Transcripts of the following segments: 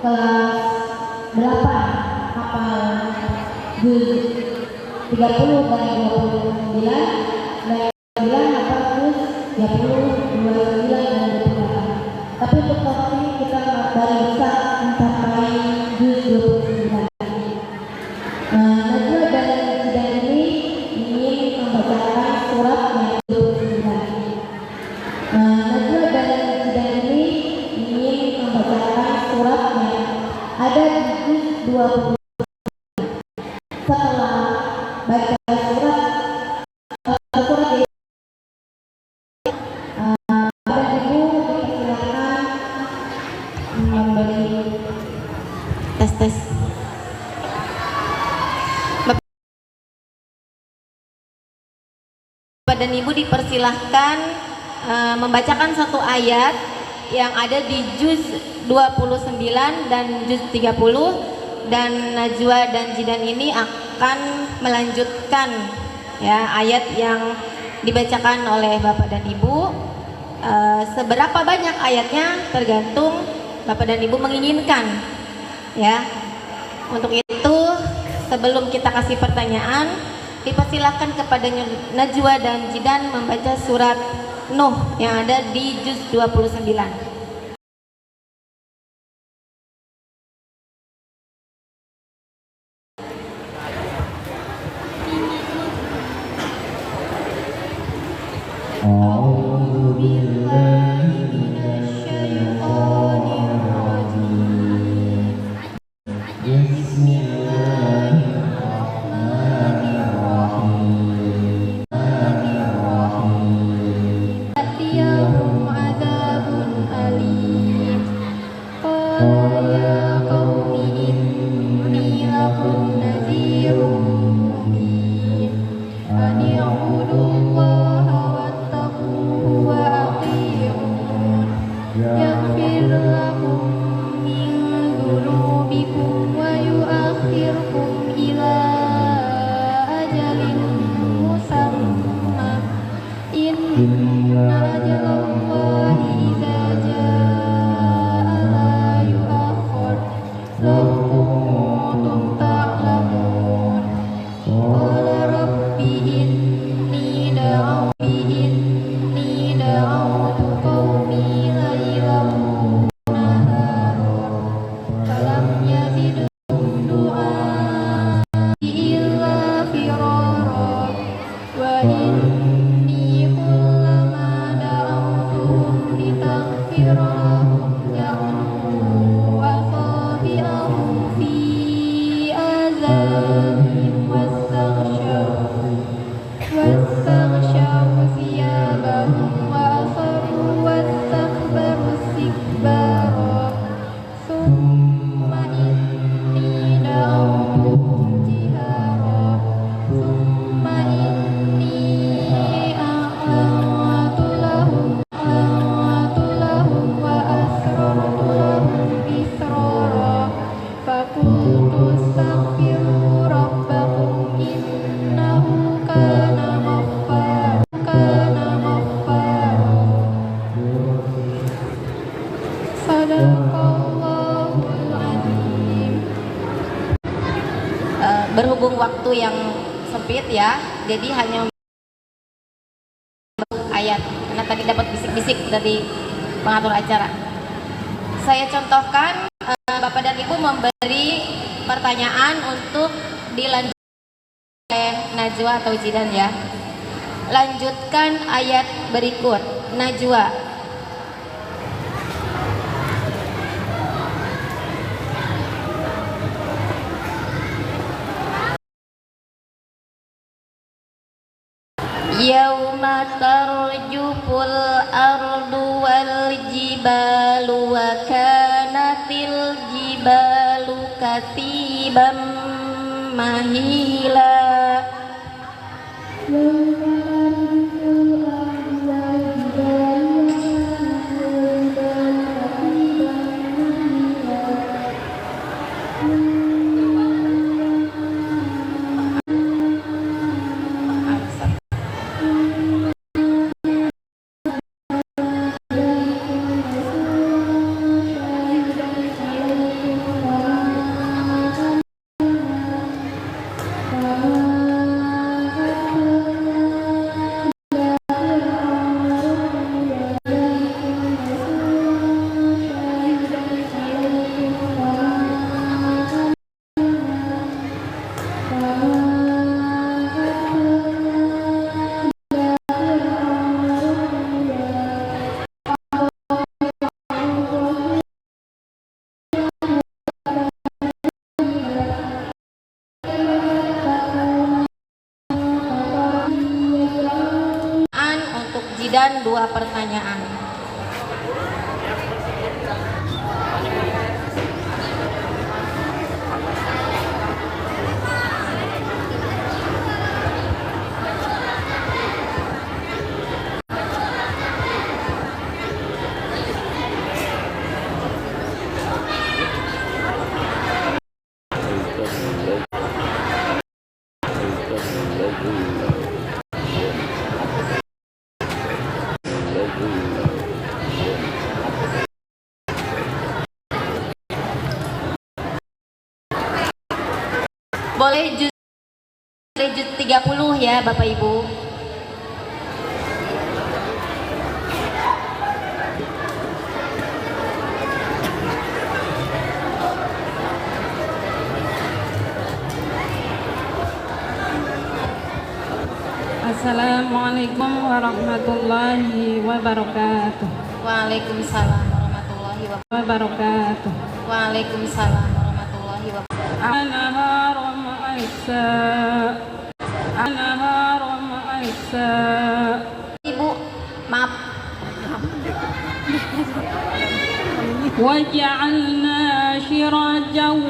kelas berapa hafal juz 30 dan 29, dan 9 hafal juz 30, 29 dan 28. Tapi untuk topik kita baru bisa mencapai juz 29. Najwa dan Jidan ini ingin membacakan surat yang 29. Najwa dan Jidan ini ingin membacakan surat yang ada di juz 20. Setelah baca surat ini, Bapak Ibu dipersilakan memberi tes. Bapak dan Ibu dipersilahkan membacakan satu ayat yang ada di juz 29 dan juz 30, dan Najwa dan Jidan ini akan melanjutkan ya ayat yang dibacakan oleh Bapak dan Ibu. Seberapa banyak ayatnya tergantung Bapak dan Ibu menginginkan ya. Untuk itu sebelum kita kasih pertanyaan, dipersilakan kepada Najwa dan Jidan membaca surat Nuh yang ada di juz 29. Berhubung waktu yang sempit ya, jadi hanya ayat karena tadi dapat bisik-bisik dari pengatur acara. Saya contohkan, Bapak dan Ibu memberi pertanyaan untuk dilanjutkan oleh Najwa atau Jidan ya. Lanjutkan ayat berikut. Najwa. Yauma tarjuful ardu wal jibalu wa kanatil jibalu katiban mahila. 2 pertanyaan. Boleh juz 30 ya Bapak Ibu. Assalamualaikum warahmatullahi wabarakatuh. Waalaikumsalam warahmatullahi Wabarakatuh. Waalaikumsalam warahmatullahi wabarakatuh. Anaharum Aisa. Ibu, maaf. Waj'alna sirajan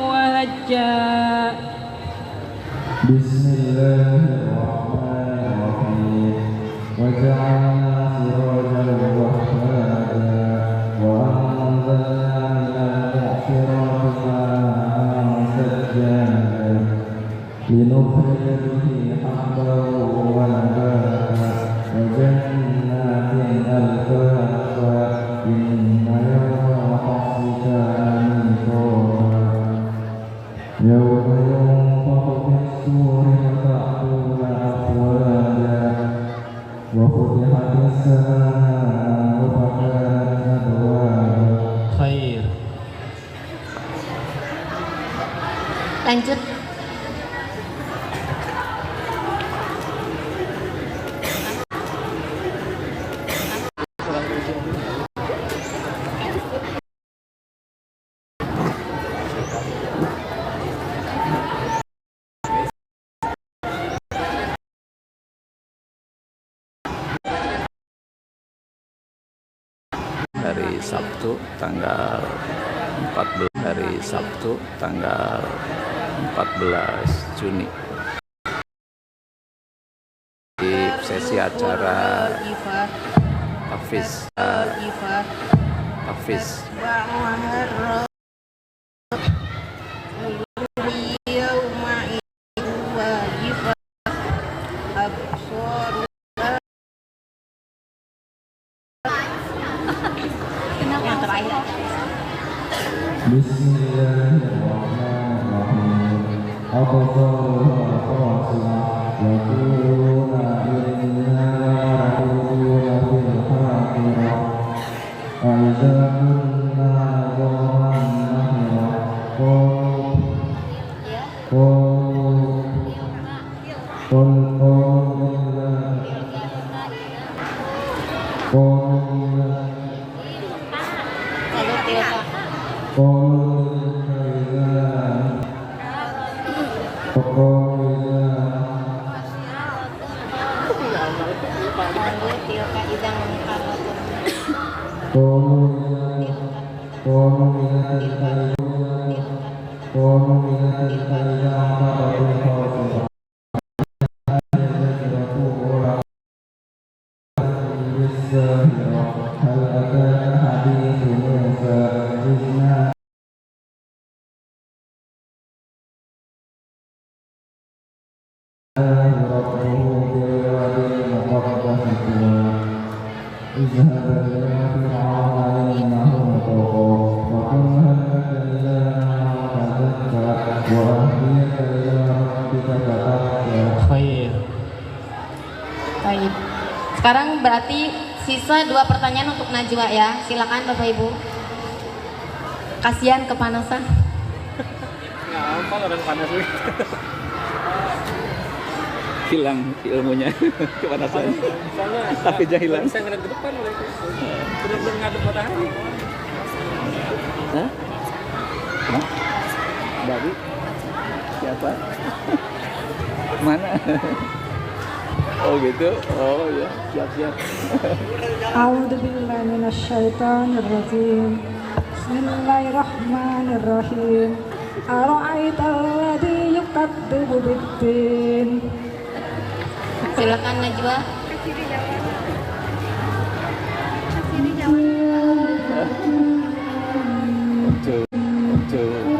wahajja. Bismillahirrahmanirrahim. Waj'alna sirajan wahhaja wa anzalna minal mu'sirati ma'an sajjaja linukhrija bihi habban wa nabata wa jannatin alfafa inna yawmal hasri kana miqata yawma yunfakhu fis-suri fata'tuna afwaja wa futihatis samaa'u fakanat abwaba. Khair. Lanjut. Dari Sabtu tanggal 14 Juni di sesi acara Hafiz Yang terakhir. Bismillahirrahmanirrahim. Absaruha khashi'ah yaquluna inna larabbuna fil akhirah aidza kunna 'idhaman nahira Lalu tilka. Lalu tilka idang hal ataka hadithu Musa idh ربه بالواد المقدس طوى اذهب إلى فرعون إنه طغى فقل هل لك إلى أن تزكى وأهديك إلى ربك فتخشى. Khair. Baik. Sekarang berarti sisa 2 pertanyaan untuk Najwa ya. Silakan Bapak Ibu. Kasihan kepanasan. Gampang orang panas nih. Hilang ilmunya kepanasan. Tapi jahilan. Saya ngeliat ke depan mulai benar-benar ngadep matahari. Hah? Hah? Dari siapa? Mana? Oh gitu. Oh ya, siap-siap. A'udzu billahi minasyaitonir rajim. Bismillahirrahmanirrahim. Ara'aital ladzi yukadzibu biddin. Silakan Najwa. Tuh, tuh, tuh.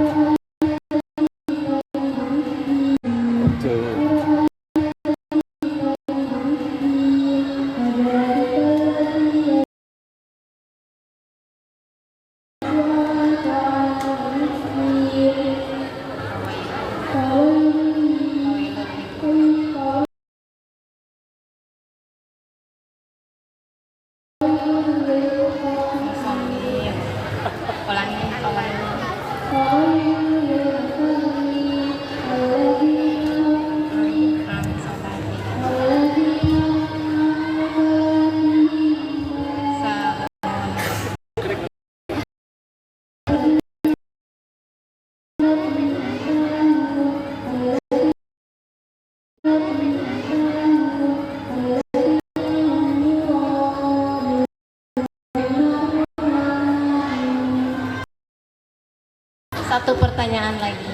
Satu pertanyaan lagi.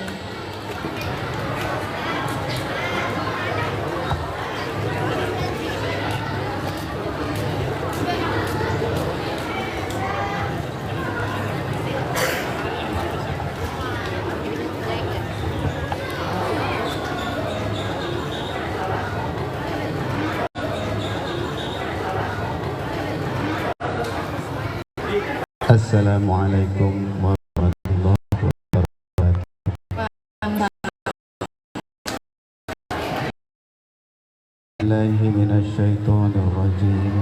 Assalamualaikum warahmatullahi wabarakatuh. Billahi minasyaitonir rajim.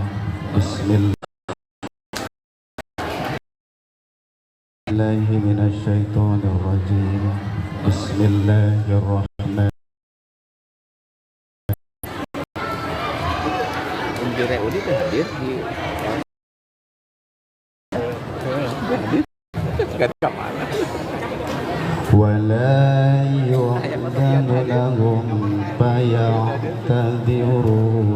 Billahi minasyaitonir rajim. Bismillahirrahmanirrahim. Undri Reudi teh hadir di Gak ke mana. ولا يؤذن لهم فيعتذرون.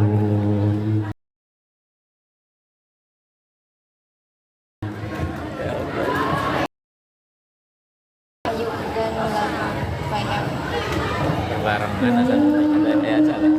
Barengan ada acara.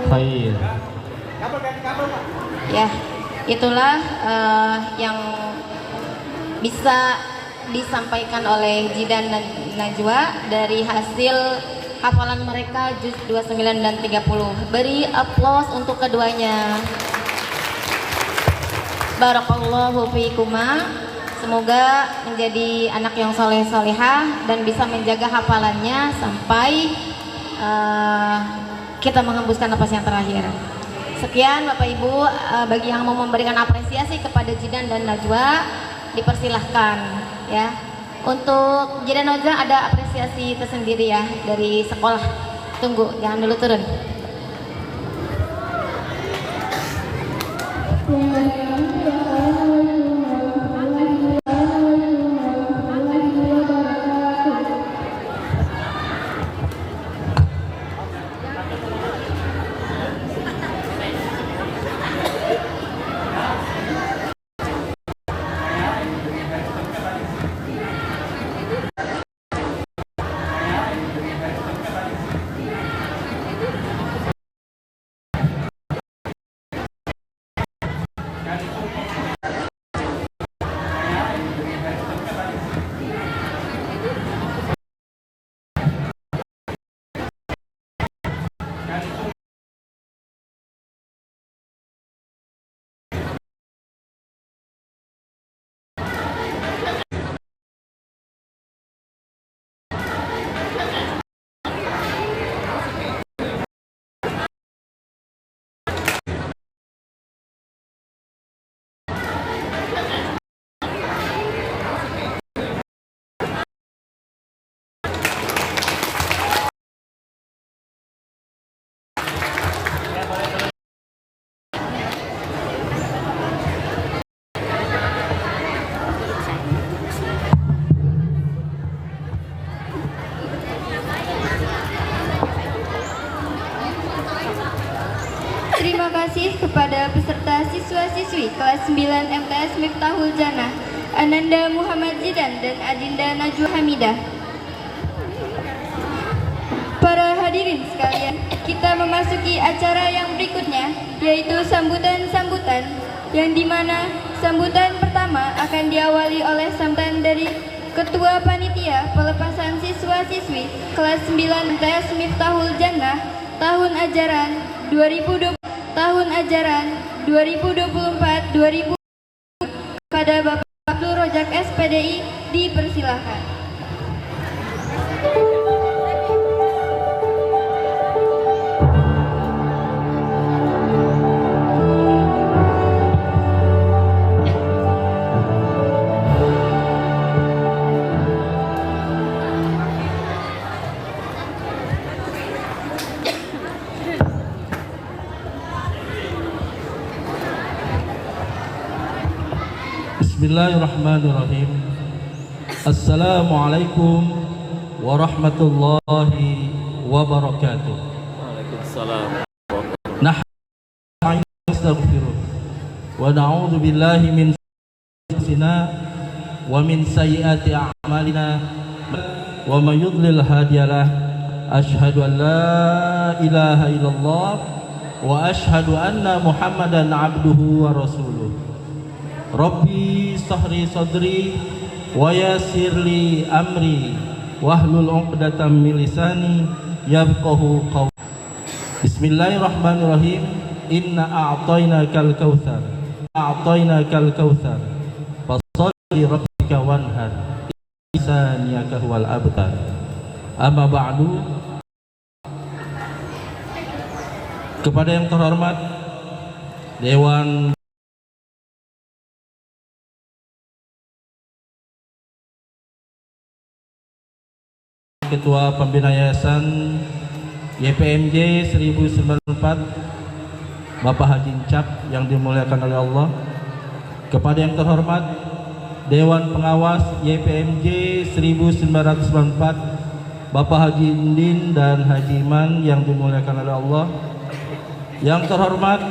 Khair. Ya, itulah yang bisa disampaikan oleh Jidan dan Najwa dari hasil hafalan mereka juz 29 dan 30. Beri aplaus untuk keduanya. Barakallahu fiikuma. Semoga menjadi anak yang soleh-solehah dan bisa menjaga hafalannya sampai kita menghembuskan napas yang terakhir. Sekian Bapak Ibu, bagi yang mau memberikan apresiasi kepada Jidan dan Najwa dipersilahkan ya. Untuk Jidan Najwa ada apresiasi tersendiri ya dari sekolah Tunggu, jangan dulu turun. Terima kasih kepada peserta siswa-siswi kelas 9 MTS Miftahul Jannah, Ananda Muhammad Zidan dan Adinda Najwa Hamidah. Para hadirin sekalian, kita memasuki acara yang berikutnya, yaitu sambutan-sambutan, yang dimana sambutan pertama akan diawali oleh sambutan dari Ketua Panitia Pelepasan Siswa-Siswi kelas 9 MTS Miftahul Jannah tahun ajaran 2024-2000 kepada Bapak Abdul Rojak SPDI, dipersilahkan. Bismillahirrahmanirrahim. Assalamualaikum warahmatullahi wabarakatuh. Waalaikumsalam. Nahnu nastaghfiruh wa na'udzu billahi min anfusina wa min sayyiati a'malina wa may yudlil hadiyalah. Asyhadu an la ilaha illallah wa asyhadu anna Muhammadan abduhu wa rasuluh. Rabbi sahri sadri wa yassirli amri wahlul 'uqdatam min lisani yafqahu qawli. Bismillahirrahmanirrahim. Inna a'tainakal kautsar. A'tainakal kautsar. Fasholli rabbika wanhar. Isaniyaka huwal abtar. Amma ba'du. Kepada yang terhormat Dewan Ketua Pembina Yayasan YPMJ 1094 Bapak Haji Incap yang dimuliakan oleh Allah, kepada yang terhormat Dewan Pengawas YPMJ 1994 Bapak Haji Indin dan Haji Iman yang dimuliakan oleh Allah, yang terhormat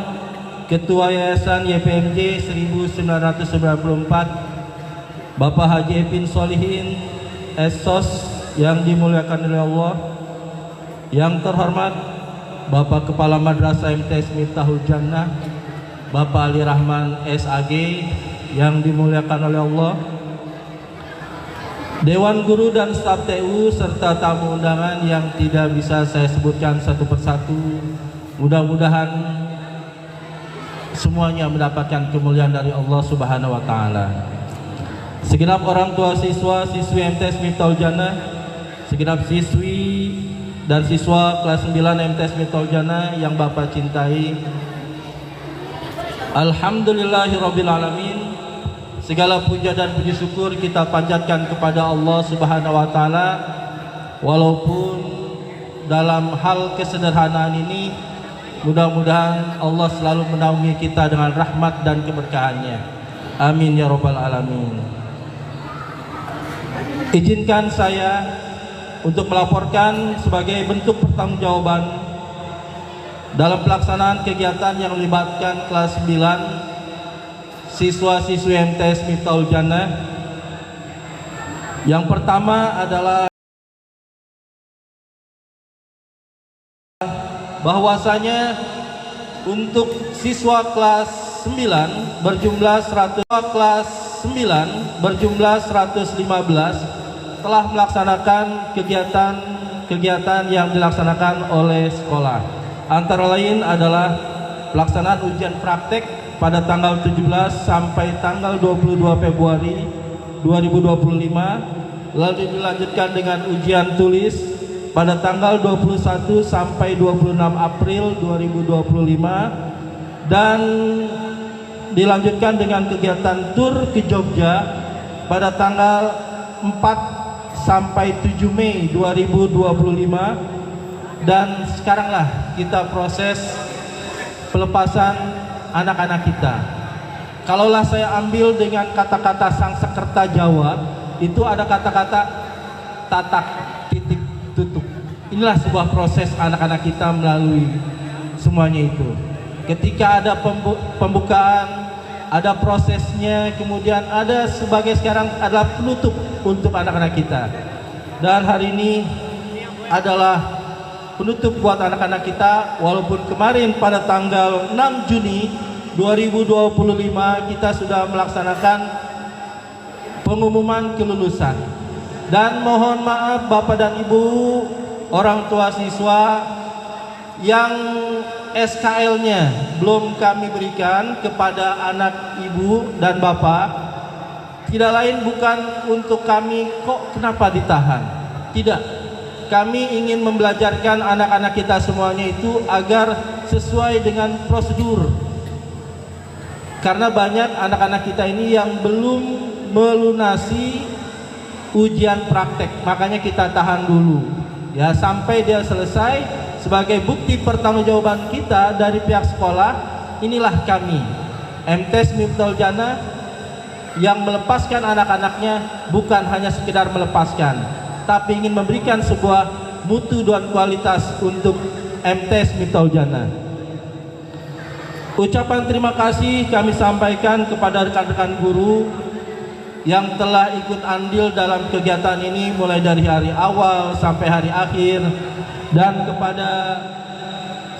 Ketua Yayasan YPMJ 1994 Bapak Haji Epin Solihin Esos yang dimuliakan oleh Allah, yang terhormat Bapak Kepala Madrasah MTS Miftahul Jannah Bapak Ali Rahman SAG yang dimuliakan oleh Allah, Dewan Guru dan staf TU serta tamu undangan yang tidak bisa saya sebutkan satu persatu. Mudah-mudahan semuanya mendapatkan kemuliaan dari Allah Subhanahu wa taala. Segenap orang tua siswa-siswi MTS Miftahul Jannah, segenap siswi dan siswa kelas 9 MTS Miftahul Jannah yang Bapak cintai, alhamdulillahirabbil alamin. Segala puja dan puji syukur kita panjatkan kepada Allah Subhanahu wa taala, walaupun dalam hal kesederhanaan ini. Mudah-mudahan Allah selalu menaungi kita dengan rahmat dan keberkahannya. Amin ya rabbal alamin. Izinkan saya untuk melaporkan sebagai bentuk pertanggungjawaban dalam pelaksanaan kegiatan yang melibatkan kelas 9 siswa-siswi MTS Miftahul Jannah. Yang pertama adalah bahwasanya untuk siswa kelas 9 berjumlah 115 telah melaksanakan kegiatan yang dilaksanakan oleh sekolah. Antara lain adalah pelaksanaan ujian praktek pada tanggal 17 sampai tanggal 22 Februari 2025, lalu dilanjutkan dengan ujian tulis pada tanggal 21 sampai 26 April 2025, dan dilanjutkan dengan kegiatan tur ke Jogja pada tanggal 4 sampai 7 Mei 2025. Dan sekaranglah kita proses pelepasan anak-anak kita. Kalaulah saya ambil dengan kata-kata Sangsekerta Jawa, itu ada kata-kata tatak, titik, tutup. Inilah sebuah proses anak-anak kita melalui semuanya itu. Ketika ada pembukaan, ada prosesnya, kemudian ada sebagai sekarang adalah penutup untuk anak-anak kita. Dan hari ini adalah penutup buat anak-anak kita, walaupun kemarin pada tanggal 6 Juni 2025 kita sudah melaksanakan pengumuman kelulusan. Dan mohon maaf Bapak dan Ibu, orang tua siswa yang SKL-nya belum kami berikan kepada anak ibu dan bapak, tidak lain bukan untuk kami kok kenapa ditahan. Tidak, kami ingin membelajarkan anak-anak kita semuanya itu agar sesuai dengan prosedur. Karena banyak anak-anak kita ini yang belum melunasi ujian praktek, makanya kita tahan dulu ya sampai dia selesai. Sebagai bukti pertanggungjawaban kita dari pihak sekolah, inilah kami MTS Miftahul Jannah yang melepaskan anak-anaknya bukan hanya sekedar melepaskan, tapi ingin memberikan sebuah mutu dan kualitas untuk MTS Miftahul Jannah. Ucapan terima kasih kami sampaikan kepada rekan-rekan guru yang telah ikut andil dalam kegiatan ini mulai dari hari awal sampai hari akhir, dan kepada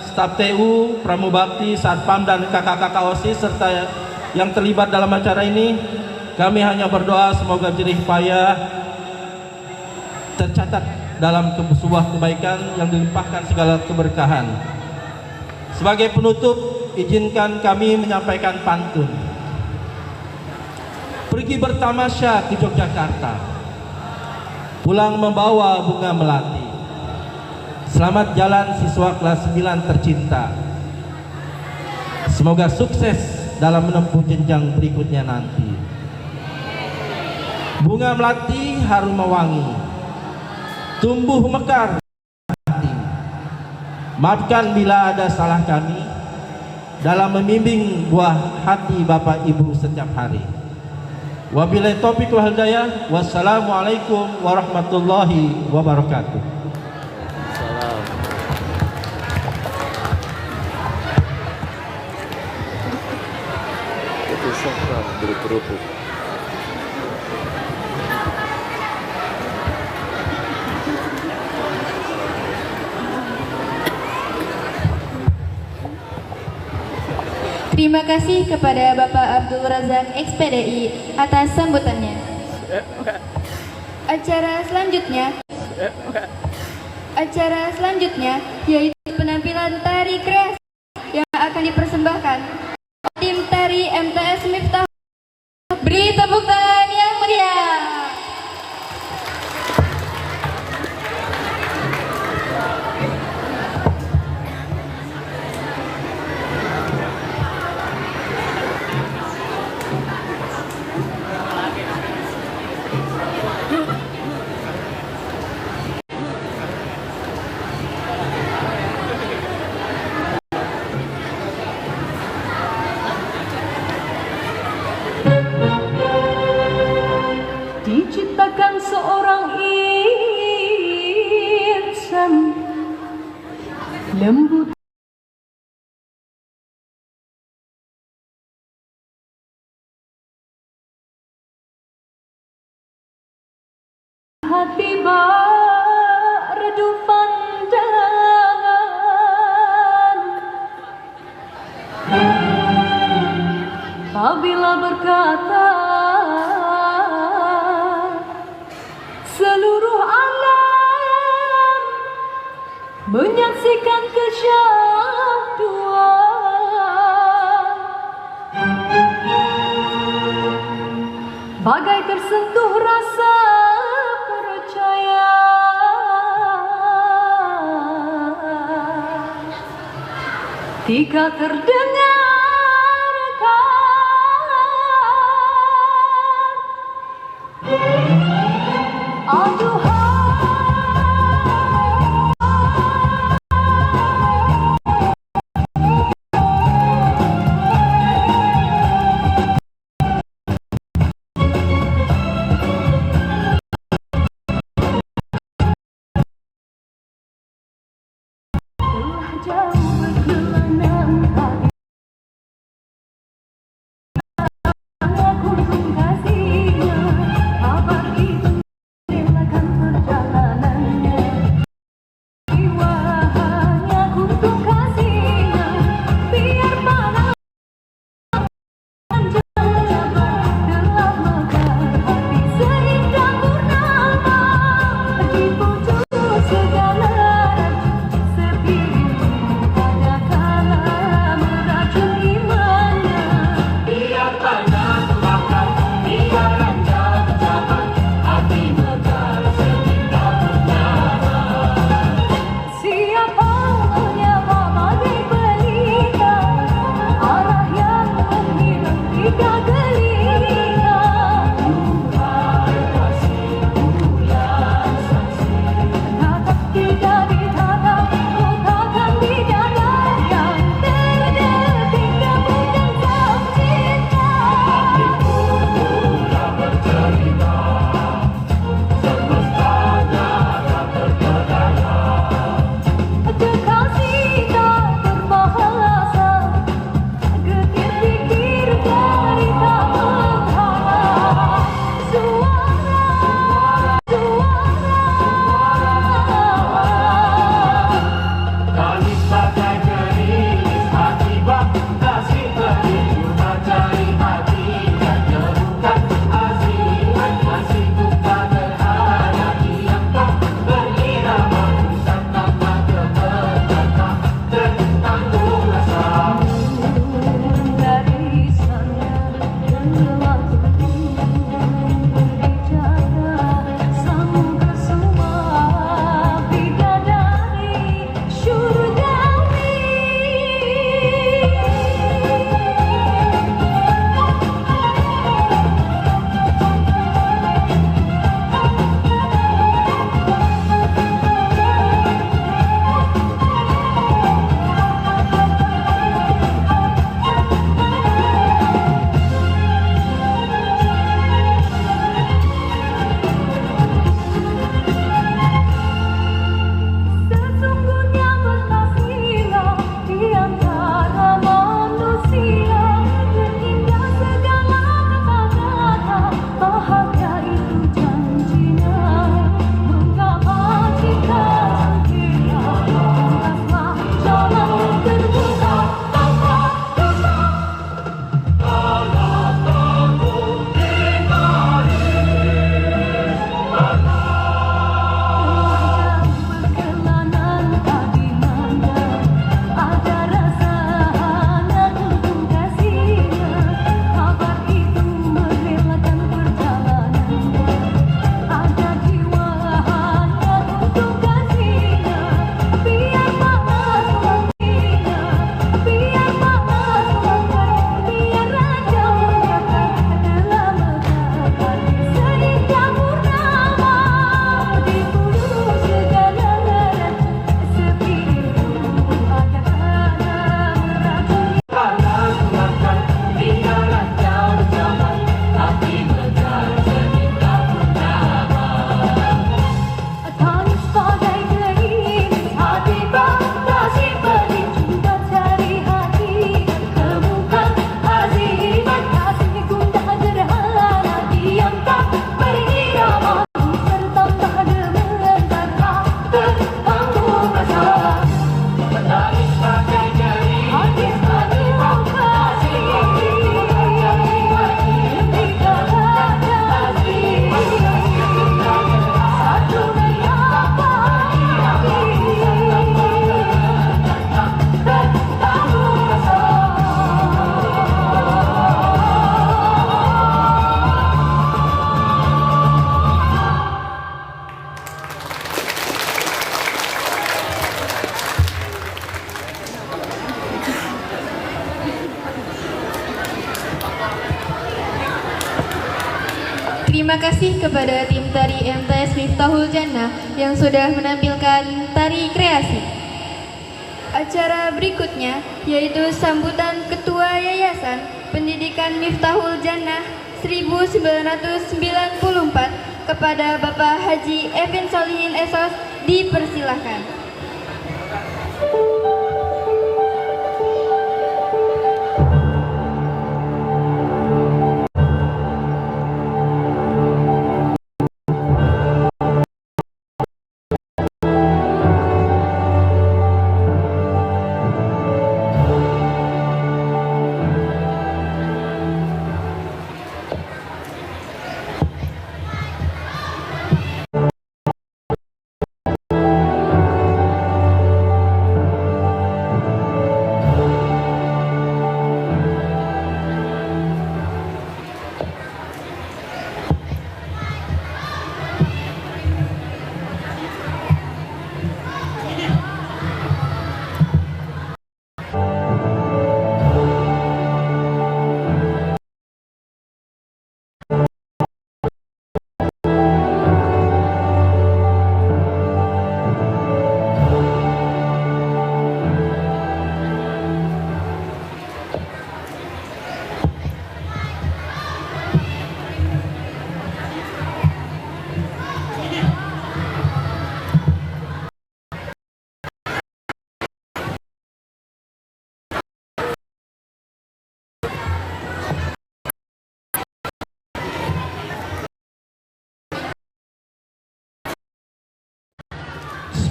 staf TU, Pramubakti, Satpam, dan kakak-kakak OSIS serta yang terlibat dalam acara ini. Kami hanya berdoa semoga jerih payah tercatat dalam sebuah kebaikan yang dilimpahkan segala keberkahan. Sebagai penutup, izinkan kami menyampaikan pantun. Pergi bertamasya ke Yogyakarta, pulang membawa bunga melati. Selamat jalan siswa kelas 9 tercinta. Semoga sukses dalam menempuh jenjang berikutnya nanti. Bunga melati harum mewangi, tumbuh mekar hati. Maafkan bila ada salah kami dalam membimbing buah hati Bapak Ibu setiap hari. Wabillahi taufiq wal hidayah. Wassalamualaikum warahmatullahi wabarakatuh. Berkerupuk. Terima kasih kepada Bapak Abdul Razak XPDI atas sambutannya. Acara selanjutnya yaitu penampilan tari kreasi yang akan dipersembahkan oleh tim tari MTS Miftahul. Beri tepuk tangan yang meriah. menciptakan seorang insan lembut hati redup pandangan apabila berkata seluruh alam menyaksikan kesyahduan bagai tersentuh rasa percaya ketika terdengarkan aduhai jauh berkelana hati aku kasihnya kabar itu relakan kasih kepada tim tari MTS Miftahul Jannah yang sudah menampilkan tari kreasi. Acara berikutnya yaitu sambutan Ketua Yayasan Pendidikan Miftahul Jannah 1994 kepada Bapak Haji Evin Solihin Esos, dipersilahkan.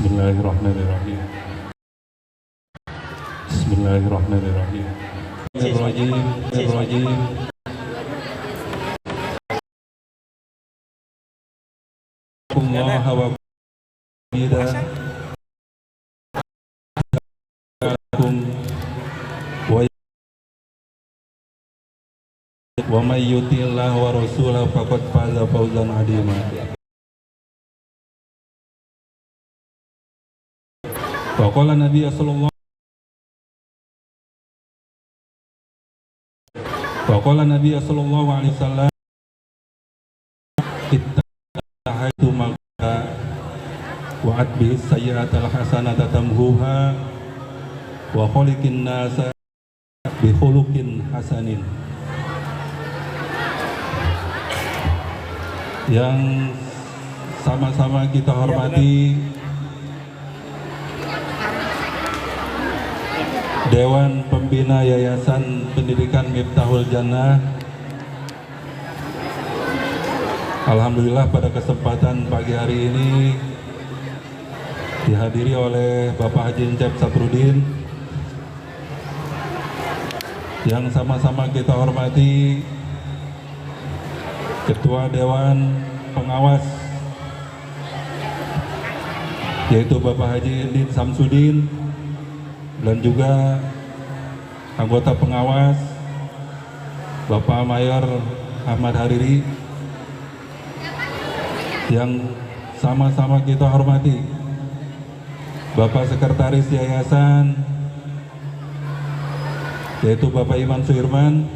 Bismillahirrahmanirrahim. Bismillahirrahmanirrahim. Bismillahirrahmanirrahim. Allah wa bidah wa may yuti'illah wa rasulahu faqad faza fawzan 'azima. Waqala Nabi sallallahu alaihi wasallam ittahaitu maka wa atbi sayyi'atal hasanata tamhuha wa khaliqin nasa bi khuluqin hasanin. Yang sama-sama kita hormati Dewan Pembina Yayasan Pendidikan Miftahul Jannah. Alhamdulillah pada kesempatan pagi hari ini dihadiri oleh Bapak Haji Encep Saprudin, yang sama-sama kita hormati Ketua Dewan Pengawas yaitu Bapak Haji Indin Samsudin, dan juga anggota pengawas Bapak Mayor Ahmad Hariri, yang sama-sama kita hormati Bapak Sekretaris Yayasan yaitu Bapak Iman Suirman,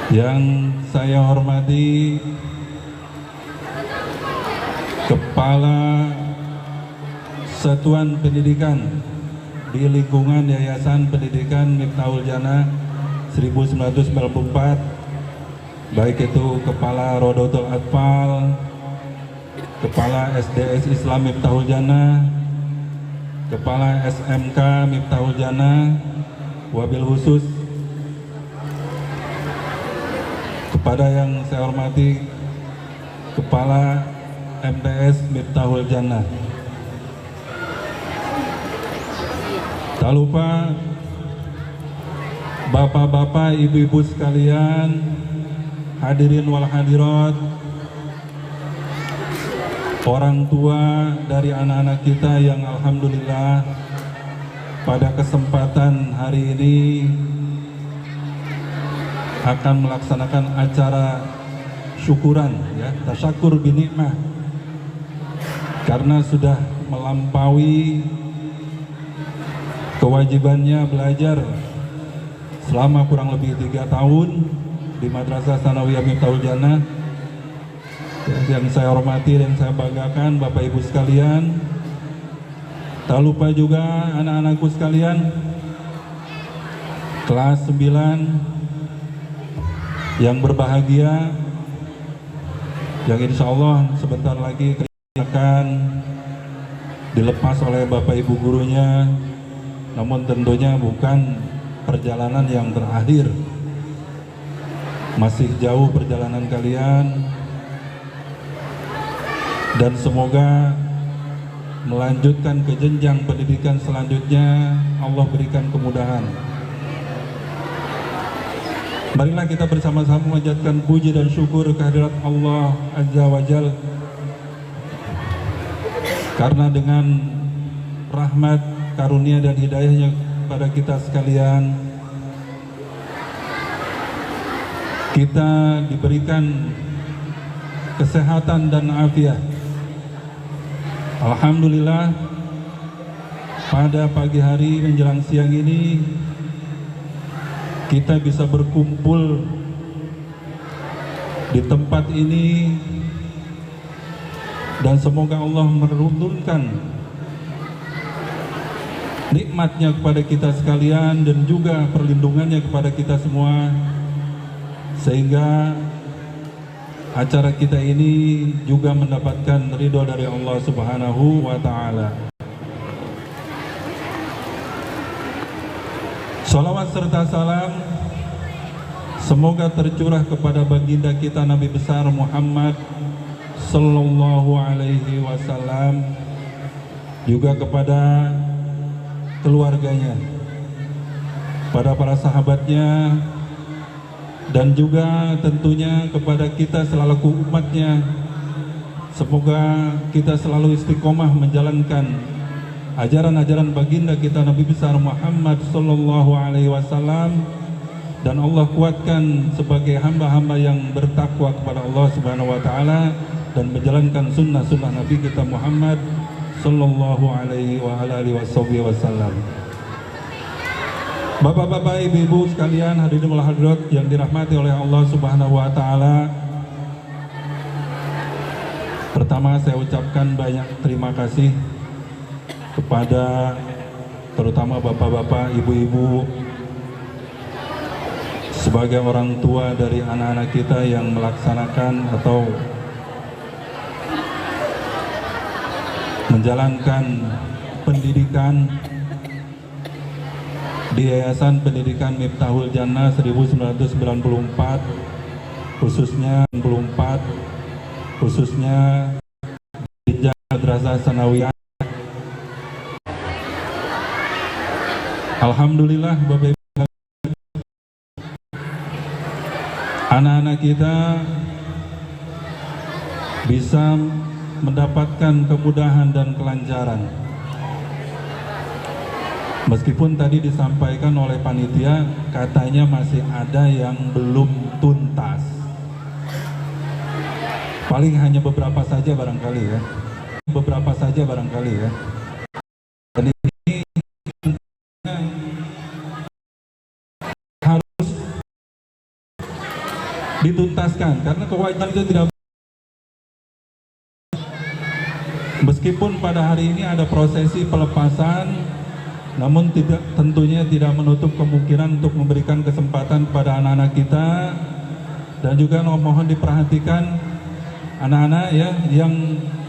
yang saya hormati Kepala Satuan Pendidikan di lingkungan Yayasan Pendidikan Miftahul Jannah 1994, baik itu Kepala Rodotul Atfal, Kepala SDS Islam Miftahul Jannah, Kepala SMK Miftahul Jannah, wabil khusus kepada yang saya hormati Kepala MTS Miftahul Jannah. Tak lupa bapak-bapak, ibu-ibu sekalian, hadirin wal hadirat, orang tua dari anak-anak kita yang alhamdulillah pada kesempatan hari ini akan melaksanakan acara syukuran, ya, tasyakur binikmah, karena sudah melampaui kewajibannya belajar selama kurang lebih 3 tahun di Madrasah Tsanawiyah Miftahul Jannah. Yang saya hormati dan saya banggakan Bapak Ibu sekalian. Tak lupa juga anak-anakku sekalian, kelas 9 yang berbahagia, yang insya Allah sebentar lagi akan dilepas oleh Bapak Ibu gurunya, namun tentunya bukan perjalanan yang terakhir. Masih jauh perjalanan kalian, dan semoga melanjutkan ke jenjang pendidikan selanjutnya. Allah berikan kemudahan. Marilah kita bersama-sama memanjatkan puji dan syukur kehadirat Allah Azza wa Jalla, karena dengan rahmat, karunia dan hidayahnya pada kita sekalian, kita diberikan kesehatan dan afiat. Alhamdulillah, pada pagi hari menjelang siang ini kita bisa berkumpul di tempat ini, dan semoga Allah menurunkan nikmatnya kepada kita sekalian dan juga perlindungannya kepada kita semua, sehingga acara kita ini juga mendapatkan ridho dari Allah Subhanahu wa Ta'ala. Salawat serta salam semoga tercurah kepada baginda kita Nabi besar Muhammad Sallallahu Alaihi Wasallam, juga kepada keluarganya, pada para sahabatnya, dan juga tentunya kepada kita selaku umatnya. Semoga kita selalu istiqomah menjalankan ajaran-ajaran baginda kita Nabi besar Muhammad Sallallahu Alaihi Wasallam, dan Allah kuatkan sebagai hamba-hamba yang bertakwa kepada Allah Subhanahu Wa Taala dan menjalankan sunnah-sunnah Nabi kita Muhammad Sallallahu Alaihi Wasallam. Bapak-bapak, ibu-ibu sekalian, hadirin wal hadirat yang dirahmati oleh Allah Subhanahu wa Ta'ala. Pertama, saya ucapkan banyak terima kasih kepada terutama bapak-bapak, ibu-ibu, sebagai orang tua dari anak-anak kita yang melaksanakan atau menjalankan pendidikan di Yayasan Pendidikan Miftahul Jannah 1994, khususnya di Madrasah Tsanawiyah. Alhamdulillah, Bapak Ibu, anak-anak kita bisa mendapatkan kemudahan dan kelancaran. Meskipun tadi disampaikan oleh panitia, katanya masih ada yang belum tuntas. Paling hanya beberapa saja barangkali ya. Dan ini harus dituntaskan, karena kewajiban itu tidak. Meskipun pada hari ini ada prosesi pelepasan, namun tentunya tidak menutup kemungkinan untuk memberikan kesempatan pada anak-anak kita, dan juga mohon diperhatikan anak-anak ya yang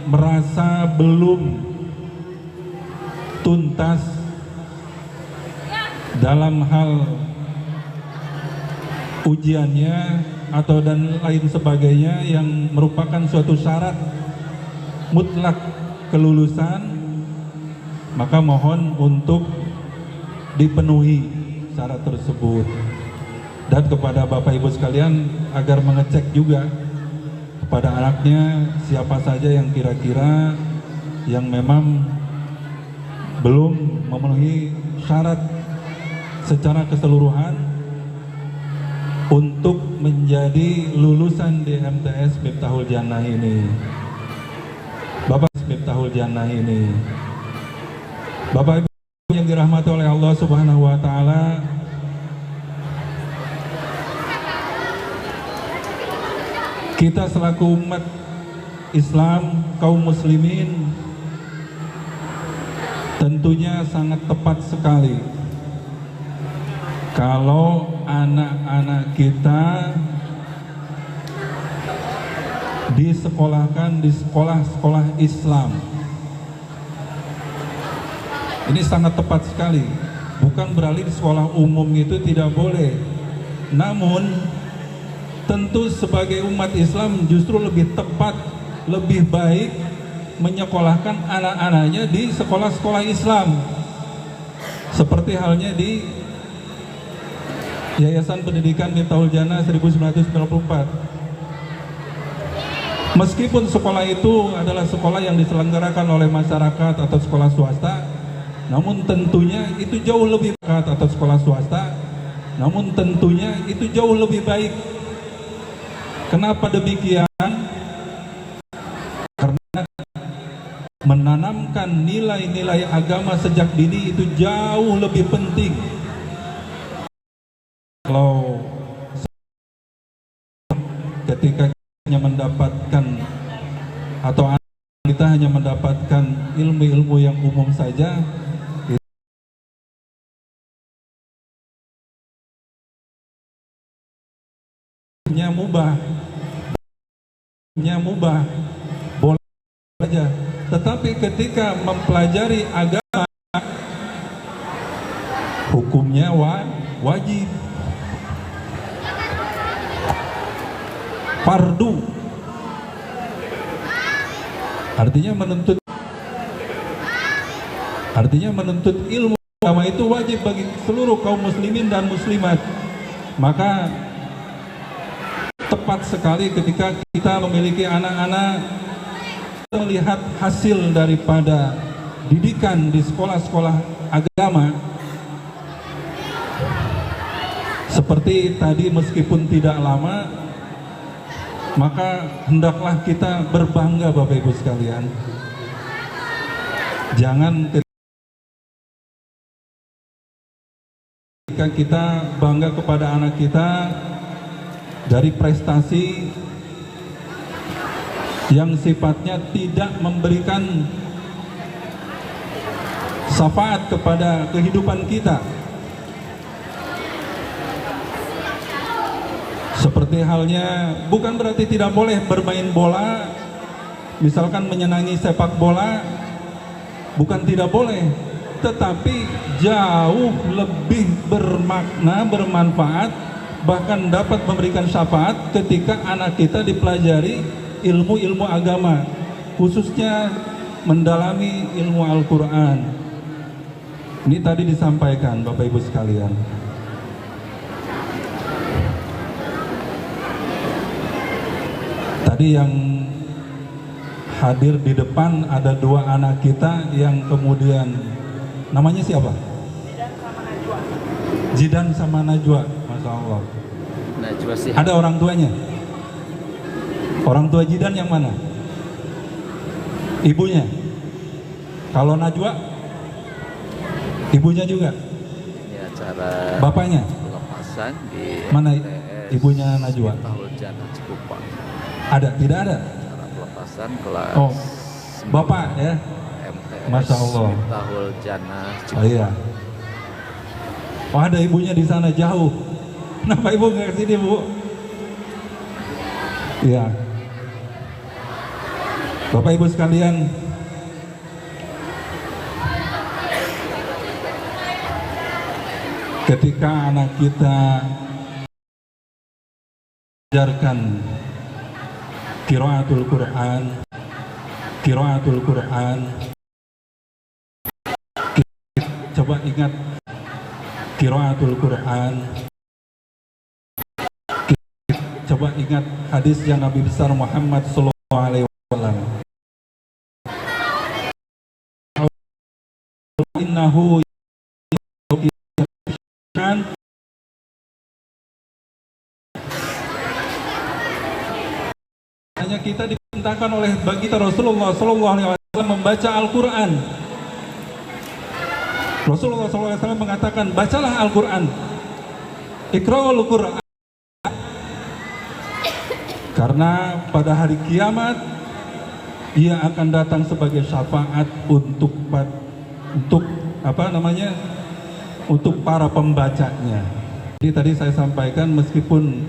merasa belum tuntas dalam hal ujiannya atau dan lain sebagainya yang merupakan suatu syarat mutlak kelulusan, maka mohon untuk dipenuhi syarat tersebut. Dan kepada Bapak Ibu sekalian agar mengecek juga kepada anaknya siapa saja yang kira-kira yang memang belum memenuhi syarat secara keseluruhan untuk menjadi lulusan di MTS Miftahul Jannah ini. Bapak Miftahul Jannah ini, Bapak Ibu yang dirahmati oleh Allah Subhanahu wa Ta'ala, kita selaku umat Islam, kaum muslimin, tentunya sangat tepat sekali kalau anak-anak kita disekolahkan di sekolah-sekolah Islam. Ini sangat tepat sekali. Bukan berarti di sekolah umum itu tidak boleh. Namun tentu sebagai umat Islam justru lebih tepat, lebih baik menyekolahkan anak-anaknya di sekolah-sekolah Islam. Seperti halnya di Yayasan Pendidikan Miftahul Jannah 1994. Meskipun sekolah itu adalah sekolah yang diselenggarakan oleh masyarakat atau sekolah swasta, namun tentunya itu jauh lebih baik atau sekolah swasta, namun tentunya itu jauh lebih baik. Kenapa demikian? Karena menanamkan nilai-nilai agama sejak dini itu jauh lebih penting. Kalau ketika hanya mendapatkan atau kita hanya mendapatkan ilmu-ilmu yang umum saja, mubah boleh saja. Tetapi ketika mempelajari agama, hukumnya wajib, fardu. Artinya menuntut ilmu agama itu wajib bagi seluruh kaum muslimin dan muslimat. Maka tepat sekali ketika kita memiliki anak-anak melihat hasil daripada didikan di sekolah-sekolah agama. Seperti tadi, meskipun tidak lama, maka hendaklah kita berbangga, Bapak Ibu sekalian. Jangan ketika kita bangga kepada anak kita dari prestasi yang sifatnya tidak memberikan syafaat kepada kehidupan kita. Seperti halnya, bukan berarti tidak boleh bermain bola, misalkan menyenangi sepak bola, bukan tidak boleh, tetapi jauh lebih bermakna, bermanfaat, bahkan dapat memberikan syafaat ketika anak kita dipelajari ilmu-ilmu agama, khususnya mendalami ilmu Al-Quran. Ini tadi disampaikan Bapak Ibu sekalian. Tadi yang hadir di depan ada dua anak kita yang kemudian namanya siapa? Jidan sama Najwa. Masya Allah. Najwa sih. Ada orang tuanya? Orang tua Jidan yang mana? Ibunya? Kalau Najwa? Ibunya juga? Ini acara Bapaknya? pelepasan di Mana MTS ibunya Najwa? Miftahul Jannah Cikupang. Ada? Tidak ada? Acara pelepasan kelas Oh, Bapak ya? MTS Masya Allah. Miftahul Jannah Oh Cikupang. iya. Oh, ada ibunya di sana jauh. Kenapa ibu nggak kesini, Bu? Iya. Bapak Ibu sekalian, ketika anak kita ajarkan qiraatul Quran, coba ingat qiraatul Quran. Coba ingat hadis yang Nabi besar Muhammad sallallahu alaihi wasallam. Innahu hanya kita diperintahkan oleh bagi kita Rasulullah sallallahu alaihi wasallam membaca Al-Qur'an. Rasulullah sallallahu alaihi wasallam mengatakan, bacalah Al-Qur'an. Iqra'ul Qur'an. Karena pada hari kiamat ia akan datang sebagai syafaat untuk para pembacanya. Jadi tadi saya sampaikan, meskipun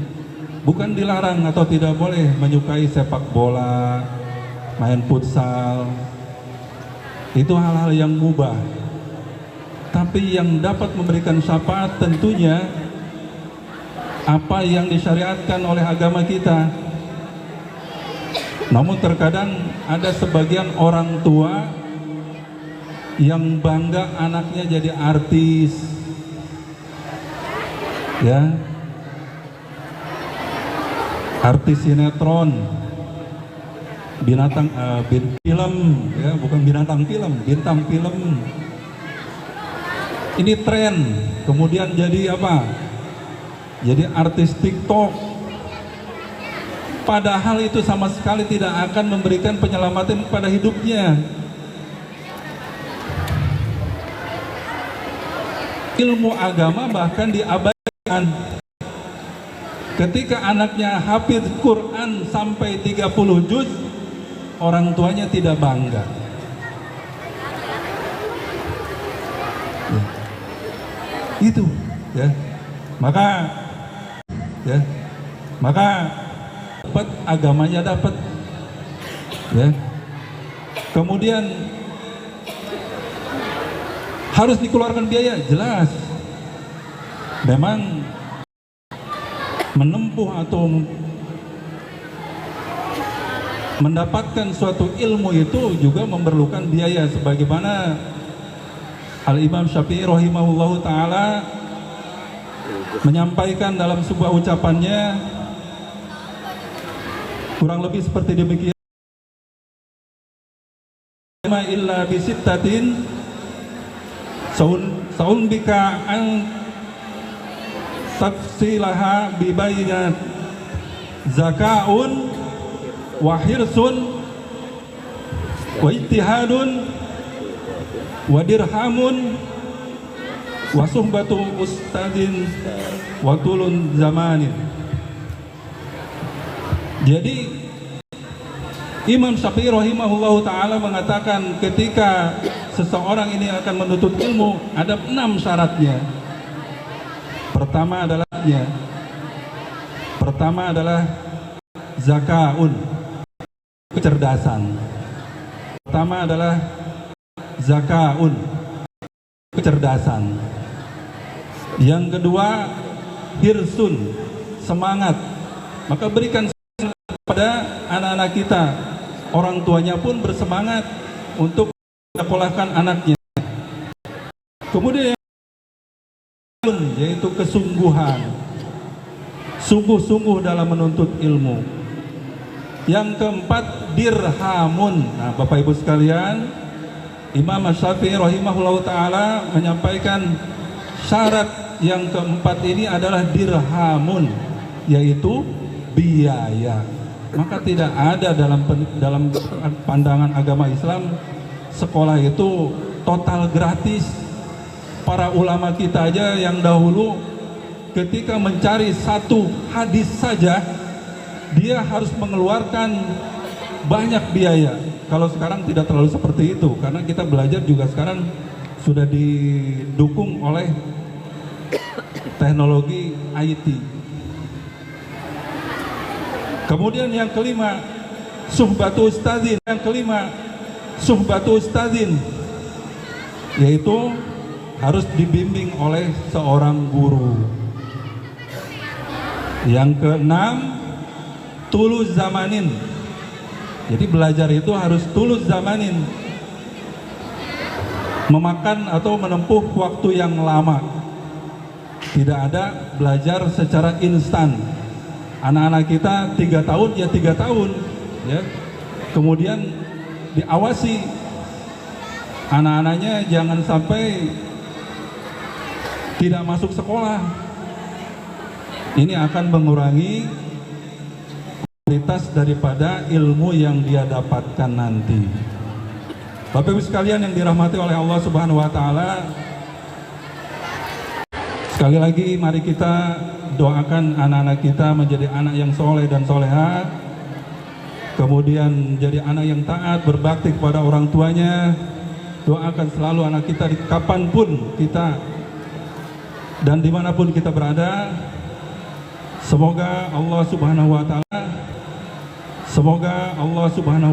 bukan dilarang atau tidak boleh menyukai sepak bola, main futsal, itu hal-hal yang mubah. Tapi yang dapat memberikan syafaat tentunya apa yang disyariatkan oleh agama kita. Namun terkadang ada sebagian orang tua yang bangga anaknya jadi artis, ya, artis sinetron, film, ya, bukan bintang film. Ini tren, kemudian jadi apa? Jadi artis TikTok. Padahal itu sama sekali tidak akan memberikan penyelamatan pada hidupnya. Ilmu agama bahkan diabaikan. Ketika anaknya hafidz Quran sampai 30 juz, orang tuanya tidak bangga. Ya. Itu, ya. Maka dapat agamanya dapat, ya. Kemudian harus dikeluarkan biaya, jelas. Memang menempuh atau mendapatkan suatu ilmu itu juga memerlukan biaya, sebagaimana Al-Imam Syafi'i rahimahullahu ta'ala menyampaikan dalam sebuah ucapannya kurang lebih seperti demikian. Illa bisittatin saun bika an tafsilaha bibayinat zakaun wa hirsun wa ijtihadun wa dirhamun wa suhbatu ustadin wa tulun zamanin. Jadi Imam Syafi'i rahimahullahu ta'ala mengatakan ketika seseorang ini akan menuntut ilmu, ada 6 syaratnya. Pertama adalah zakaun, kecerdasan. Pertama adalah zakaun, kecerdasan. Yang kedua, hirsun, semangat. Maka berikan pada anak-anak kita. Orang tuanya pun bersemangat untuk menyekolahkan anaknya. Kemudian yaitu kesungguhan, sungguh-sungguh dalam menuntut ilmu. Yang keempat, dirhamun. Nah, Bapak Ibu sekalian, Imam Syafi'i rahimahullah ta'ala menyampaikan syarat yang keempat ini adalah dirhamun, yaitu biaya. Maka tidak ada dalam pandangan agama Islam sekolah itu total gratis. Para ulama kita aja yang dahulu ketika mencari satu hadis saja dia harus mengeluarkan banyak biaya. Kalau sekarang tidak terlalu seperti itu, karena kita belajar juga sekarang sudah didukung oleh teknologi IT. Kemudian yang kelima, suhbatu ustadzin. Yang kelima, suhbatu ustadzin, yaitu harus dibimbing oleh seorang guru. Yang keenam, tulus zamanin. Jadi belajar itu harus tulus zamanin, memakan atau menempuh waktu yang lama. Tidak ada belajar secara instan. Anak-anak kita 3 tahun ya 3 tahun, ya. Kemudian diawasi anak-anaknya jangan sampai tidak masuk sekolah. Ini akan mengurangi kualitas daripada ilmu yang dia dapatkan nanti. Bapak Ibu sekalian yang dirahmati oleh Allah Subhanahu wa taala, sekali lagi mari kita doakan anak-anak kita menjadi anak yang soleh dan soleha, kemudian jadi anak yang taat, berbakti kepada orang tuanya. Doakan selalu anak kita di kapanpun kita dan dimanapun kita berada. Semoga Allah Subhanahu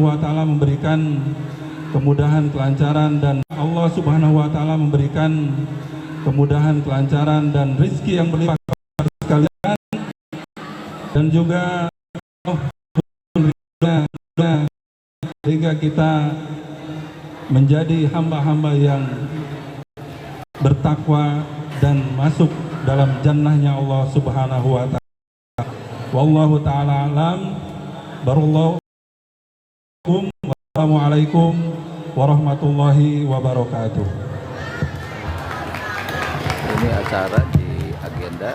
wa Ta'ala memberikan kemudahan, kelancaran, dan Allah Subhanahu wa Ta'ala memberikan kemudahan, kelancaran, dan rizki yang berlimpah kepada sekalian, dan juga sehingga kita menjadi hamba-hamba yang bertakwa dan masuk dalam jannahnya Allah Subhanahu wa Ta'ala. Wallahu ta'ala alam. Wassalamualaikum warahmatullahi wabarakatuh. Ini acara di agenda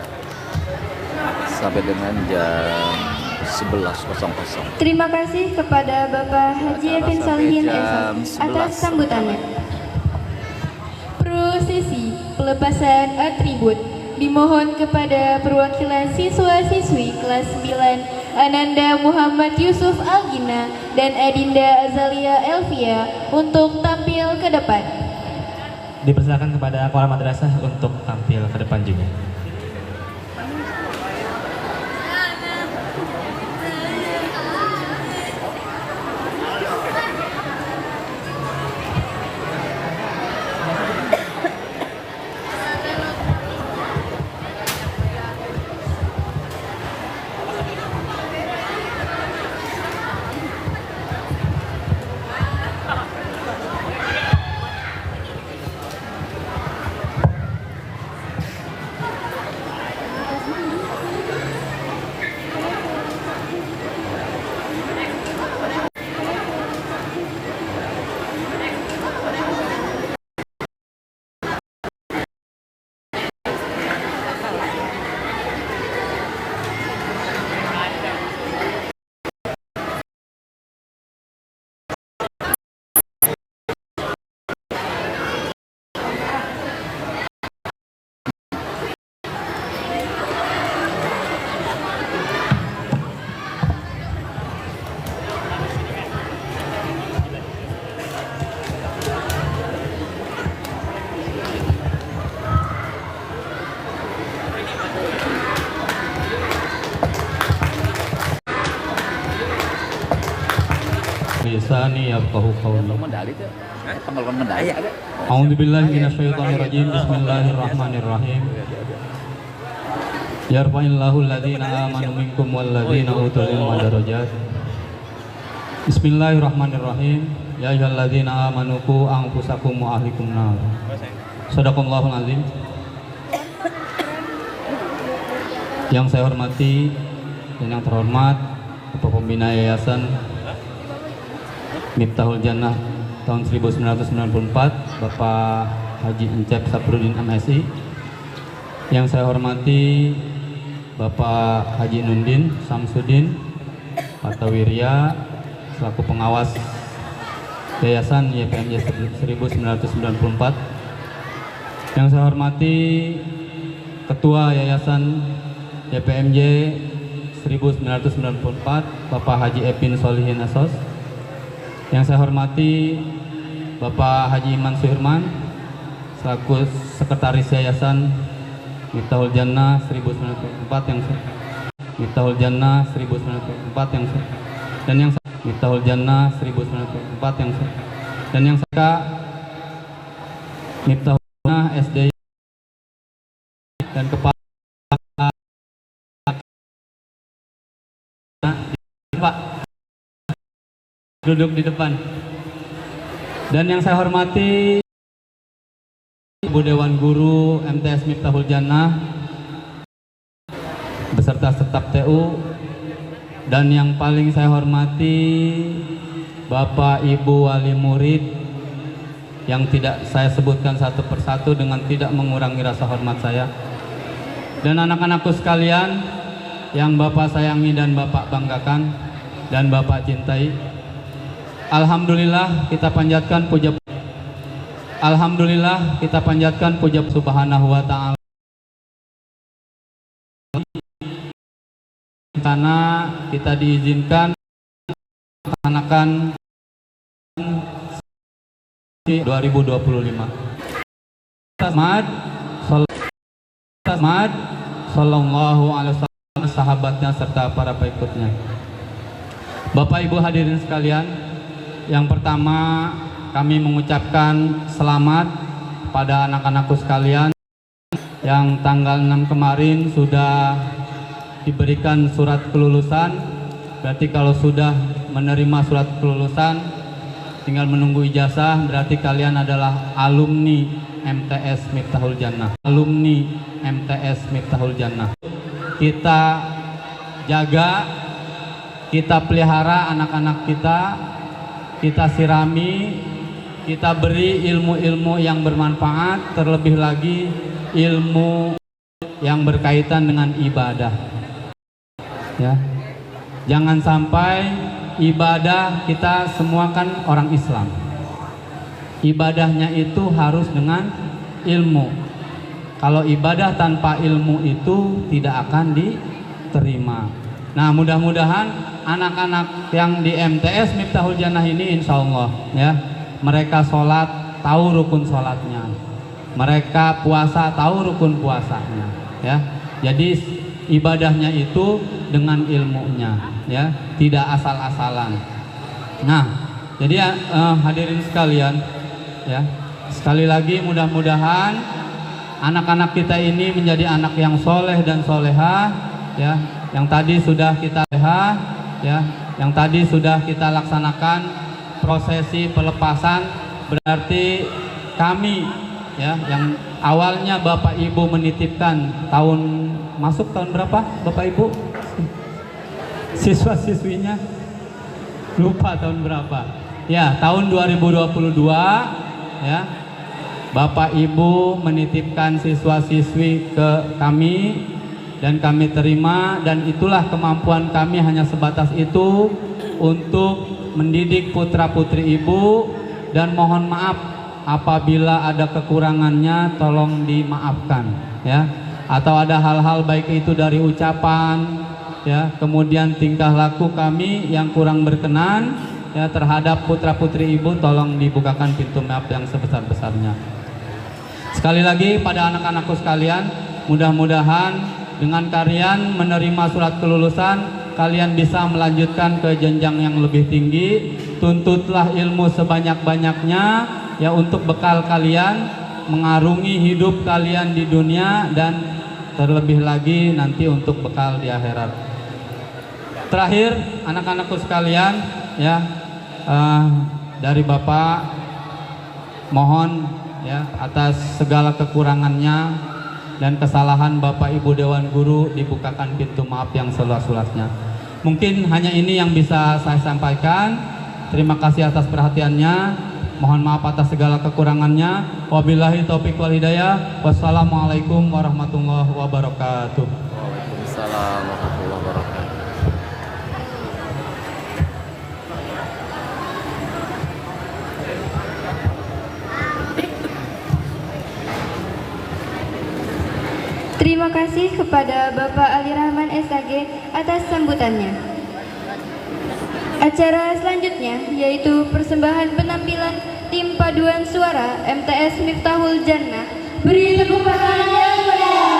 sampai dengan jam 11.00. Terima kasih kepada Bapak Haji Epin Solihin Esos atas sambutannya. Prosesi pelepasan atribut dimohon kepada perwakilan siswa-siswi kelas 9 Ananda Muhammad Yusuf Algina dan Adinda Azalia Elvia untuk tampil ke depan. Dipersilakan kepada kepala madrasah untuk tampil ke depan juga. Lisani yafqahu qawli. Medali tuh. Pengalaman medali ada. A'udzubillahi minasyaitonirrajim. Bismillahirrahmanirrahim. Yarfa'illahu alladhina amanu minkum walladhina utul ilma darajat. Bismillahirrahmanirrahim. Ya ayyuhalladzina amanu qu anfusakum wa ahlikum nar. Shadaqallahul azim. Yang saya hormati dan yang terhormat Bapak Pembina Yayasan Miftahul Jannah tahun 1994, Bapak Haji Encep Saprudin MSI. Yang saya hormati Bapak Haji Nundin Samsudin Partawirya selaku pengawas Yayasan YPMJ 1994. Yang saya hormati Ketua Yayasan YPMJ 1994, Bapak Haji Epin Solihin Esos. Yang saya hormati Bapak Haji Iman Suherman selaku Sekretaris Yayasan Miftahul Jannah 1994 yang Miftahul Jannah 1994 yang dan yang Miftahul Jannah 1994 yang dan yang saya Miftahul Jannah SD dan kepala Pak duduk di depan. Dan yang saya hormati Ibu Dewan Guru MTS Miftahul Jannah beserta staf TU, dan yang paling saya hormati Bapak Ibu Wali Murid yang tidak saya sebutkan satu persatu dengan tidak mengurangi rasa hormat saya, dan anak-anakku sekalian yang Bapak sayangi dan Bapak banggakan dan Bapak cintai. Alhamdulillah kita panjatkan puja. Alhamdulillah kita panjatkan puja Subhanahu wa Ta'ala sana kita diizinkan melaksanakan 2025. Muhammad sallallahu alaihi wasallam, sahabatnya serta para pengikutnya. Bapak Ibu hadirin sekalian, yang pertama kami mengucapkan selamat pada anak-anakku sekalian yang tanggal 6 kemarin sudah diberikan surat kelulusan. Berarti kalau sudah menerima surat kelulusan tinggal menunggu ijazah, berarti kalian adalah alumni MTS Miftahul Jannah. Alumni MTS Miftahul Jannah. Kita jaga, kita pelihara anak-anak kita sirami, kita beri ilmu-ilmu yang bermanfaat, terlebih lagi ilmu yang berkaitan dengan ibadah. Ya. Jangan sampai ibadah, kita semua kan orang Islam. Ibadahnya itu harus dengan ilmu. Kalau ibadah tanpa ilmu itu tidak akan diterima. Nah, mudah-mudahan anak-anak yang di MTS Miftahul Jannah ini insya Allah ya, mereka sholat tahu rukun sholatnya, mereka puasa tahu rukun puasanya ya. Jadi ibadahnya itu dengan ilmunya ya, tidak asal-asalan. Nah, jadi hadirin sekalian ya, sekali lagi mudah-mudahan anak-anak kita ini menjadi anak yang soleh dan solehah ya. Yang tadi sudah kita yang tadi sudah kita laksanakan prosesi pelepasan, berarti kami ya, yang awalnya Bapak Ibu menitipkan masuk tahun berapa Bapak Ibu? Siswa-siswinya lupa tahun berapa. Ya, tahun 2022 ya. Bapak Ibu menitipkan siswa-siswi ke kami dan kami terima, dan itulah kemampuan kami, hanya sebatas itu untuk mendidik putra-putri Ibu, dan mohon maaf apabila ada kekurangannya tolong dimaafkan ya, atau ada hal-hal baik itu dari ucapan ya, kemudian tingkah laku kami yang kurang berkenan ya terhadap putra-putri Ibu, tolong dibukakan pintu maaf yang sebesar-besarnya. Sekali lagi pada anak-anakku sekalian, mudah-mudahan dengan kalian menerima surat kelulusan, kalian bisa melanjutkan ke jenjang yang lebih tinggi. Tuntutlah ilmu sebanyak-banyaknya ya, untuk bekal kalian mengarungi hidup kalian di dunia, dan terlebih lagi nanti untuk bekal di akhirat. Terakhir, anak-anakku sekalian ya, dari Bapak mohon ya, atas segala kekurangannya dan kesalahan Bapak Ibu Dewan Guru dibukakan pintu maaf yang seluas-luasnya. Mungkin hanya ini yang bisa saya sampaikan. Terima kasih atas perhatiannya. Mohon maaf atas segala kekurangannya. Wabillahi taufiq wal hidayah. Wassalamualaikum warahmatullahi wabarakatuh. Waalaikumsalam warahmatullahi wabarakatuh. Terima kasih kepada Bapak Ali Rahman SAG atas sambutannya. Acara selanjutnya yaitu persembahan penampilan tim paduan suara MTS Miftahul Jannah. Beri tepuk tangan yang meriah.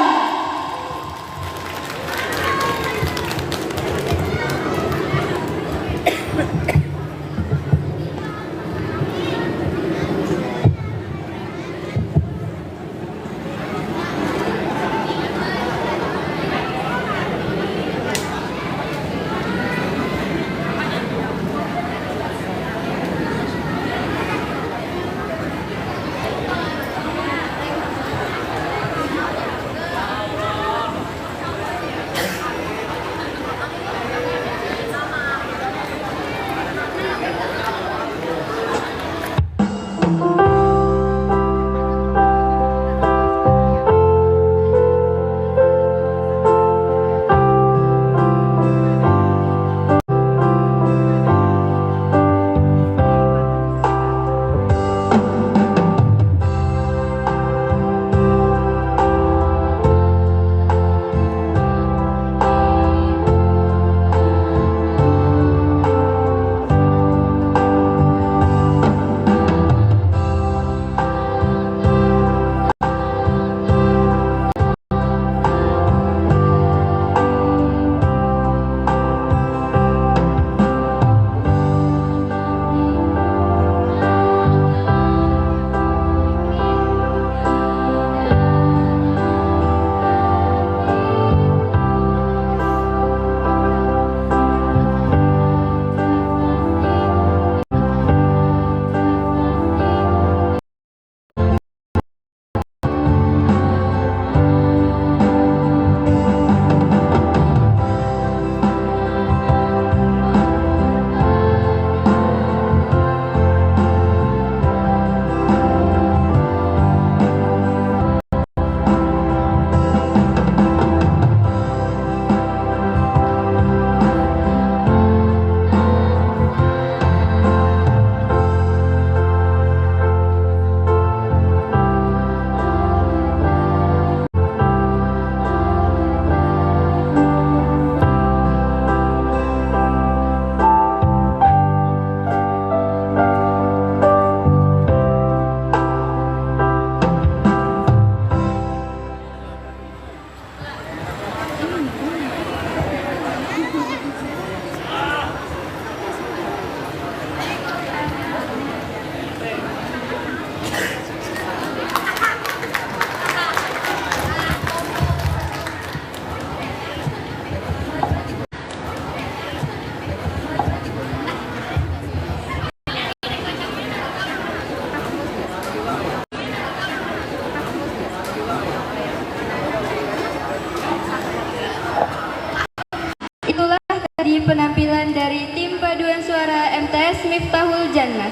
sambutan dari tim paduan suara MTS Miftahul Jannah.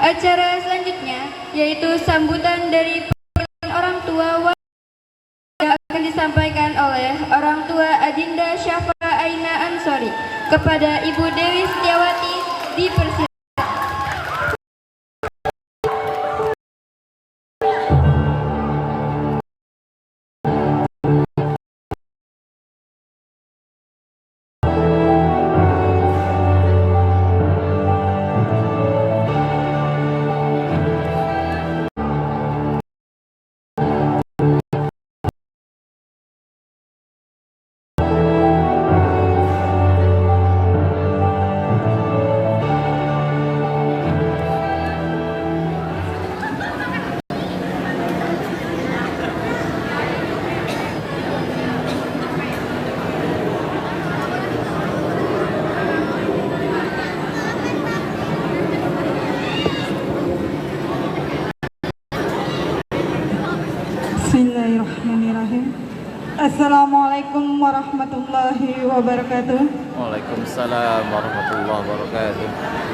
Acara selanjutnya yaitu sambutan dari orang tua yang akan disampaikan oleh orang tua Adinda Syafa Aina Ansori kepada Ibu Dewi Setiawati dipersilakan. Bismillahirrahmanirrahim. Assalamualaikum warahmatullahi wabarakatuh. Waalaikumsalam warahmatullahi wabarakatuh.